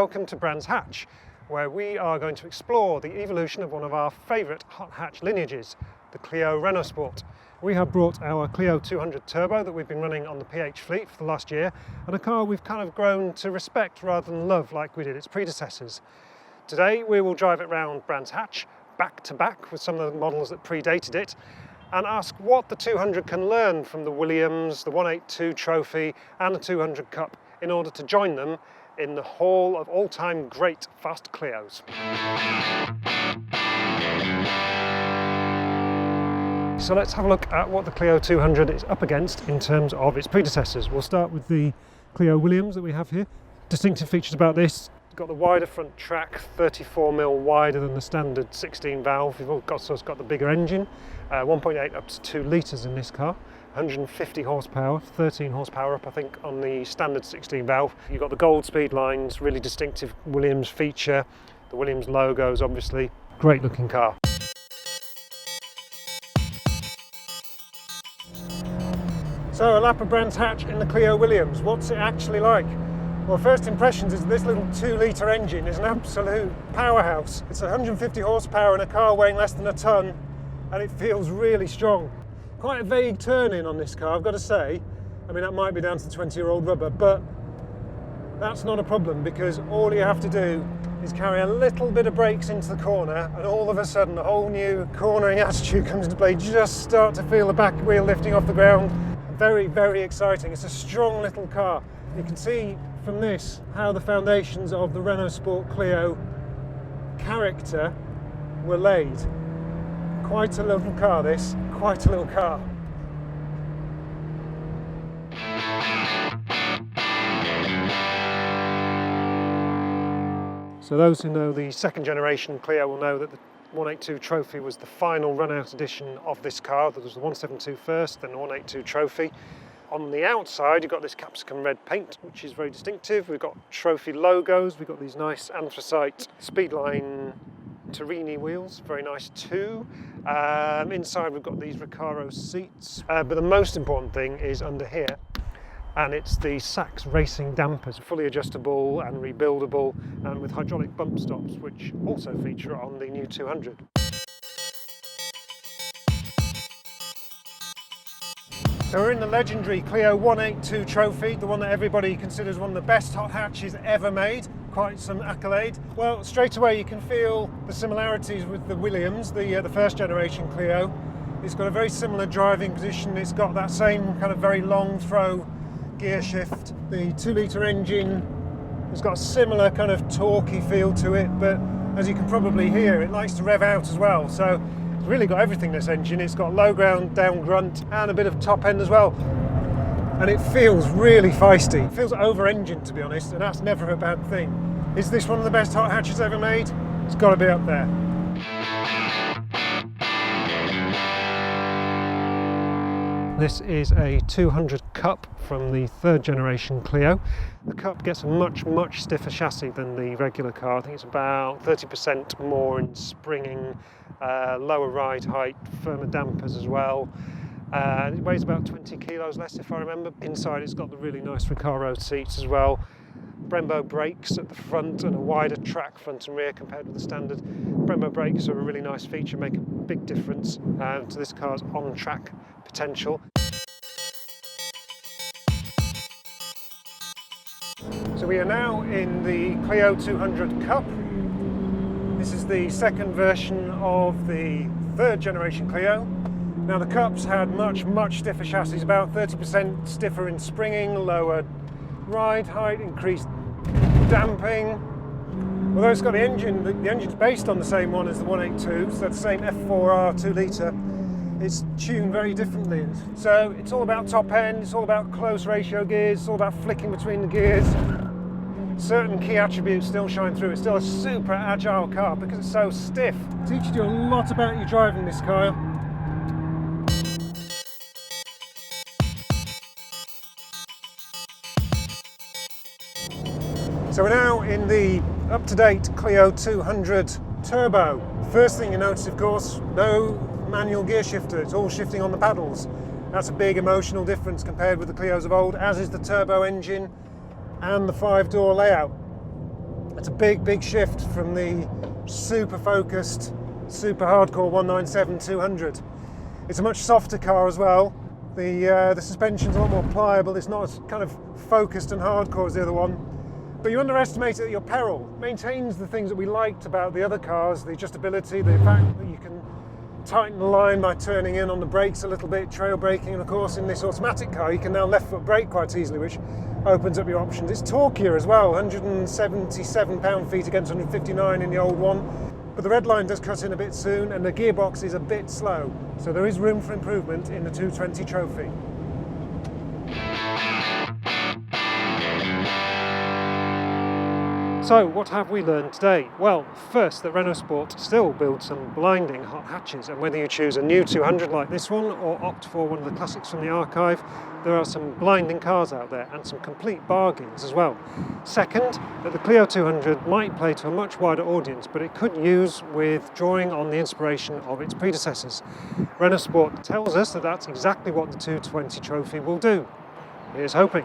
welcome to Brands Hatch, where we are going to explore the evolution of one of our favourite hot hatch lineages, the Clio Renaultsport. We have brought our Clio 200 Turbo that we've been running on the PH fleet for the last year, and a car we've kind of grown to respect rather than love like we did its predecessors. Today we will drive it round Brands Hatch, back to back with some of the models that predated it, and ask what the 200 can learn from the Williams, the 182 Trophy and the 200 Cup in order to join them in the hall of all-time great fast Clios. So let's have a look at what the Clio 200 is up against in terms of its predecessors. We'll start with the Clio Williams that we have here. Distinctive features about this: it's got the wider front track, 34mm wider than the standard 16 valve. You've also got the bigger engine, 1.8 up to 2 litres in this car. 150 horsepower, 13 horsepower up I think on the standard 16 valve. You've got the gold speed lines, really distinctive Williams feature. The Williams logos obviously, great looking car. So a lap of Brands Hatch in the Clio Williams, what's it actually like? Well, first impressions is this little 2-litre engine is an absolute powerhouse. It's 150 horsepower in a car weighing less than a tonne, and it feels really strong. Quite a vague turn-in on this car, I've got to say. I mean, that might be down to the 20-year-old rubber, but that's not a problem because all you have to do is carry a little bit of brakes into the corner and all of a sudden a whole new cornering attitude comes into play. Just start to feel the back wheel lifting off the ground. Very, very exciting. It's a strong little car. You can see from this how the foundations of the Renaultsport Clio character were laid. Quite a little car this, quite a little car. So those who know the second generation Clio will know that the 182 Trophy was the final run-out edition of this car. There was the 172 first, then the 182 Trophy. On the outside you've got this capsicum red paint, which is very distinctive. We've got Trophy logos, we've got these nice anthracite Speedline Turini wheels, very nice too. Inside we've got these Recaro seats, but the most important thing is under here, and it's the Sachs racing dampers, fully adjustable and rebuildable, and with hydraulic bump stops, which also feature on the new 200. So we're in the legendary Clio 182 Trophy, the one that everybody considers one of the best hot hatches ever made. Quite some accolade. Well, straight away you can feel the similarities with the Williams, the first generation Clio. It's got a very similar driving position. It's got that same kind of very long throw gear shift. The 2-litre engine has got a similar kind of torquey feel to it, but as you can probably hear, it likes to rev out as well. So it's really got everything, this engine. It's got low ground, down grunt, and a bit of top end as well. And it feels really feisty. It feels over-engined, to be honest, and that's never a bad thing. Is this one of the best hot hatches ever made? It's got to be up there. This is a 200 Cup from the third generation Clio. The Cup gets a much stiffer chassis than the regular car. I think it's about 30% more in springing, lower ride height, firmer dampers as well. It weighs about 20 kilos less if I remember. Inside it's got the really nice Recaro seats as well. Brembo brakes at the front and a wider track front and rear compared with the standard. Brembo brakes are a really nice feature, make a big difference to this car's on-track potential. So we are now in the Clio 200 Cup. This is the second version of the third generation Clio. Now the Cups had much stiffer chassis, about 30% stiffer in springing, lower ride height, increased damping. Although it's got the engine's based on the same one as the 182, so that's the same F4R 2-litre. It's tuned very differently. So it's all about top end, it's all about close ratio gears, it's all about flicking between the gears. Certain key attributes still shine through. It's still a super agile car because it's so stiff. It teaches you a lot about your driving this car. So we're now in the up-to-date Clio 200 Turbo. First thing you notice, of course, no manual gear shifter. It's all shifting on the paddles. That's a big emotional difference compared with the Clios of old, as is the turbo engine and the 5-door layout. It's a big shift from the super focused, super hardcore 197-200. It's a much softer car as well. The suspension's a lot more pliable. It's not as kind of focused and hardcore as the other one. But you underestimate it at your peril. It maintains the things that we liked about the other cars, the adjustability, the fact that you can tighten the line by turning in on the brakes a little bit, trail braking, and of course in this automatic car you can now left foot brake quite easily, which opens up your options. It's torquier as well, 177 pound-feet against 159 in the old one. But the red line does cut in a bit soon, and the gearbox is a bit slow. So there is room for improvement in the 220 Trophy. So what have we learned today? Well, first that Renault Sport still builds some blinding hot hatches, and whether you choose a new 200 like this one or opt for one of the classics from the archive, there are some blinding cars out there and some complete bargains as well. Second, that the Clio 200 might play to a much wider audience, but it could use with drawing on the inspiration of its predecessors. Renault Sport tells us that that's exactly what the 220 Trophy will do. Here's hoping.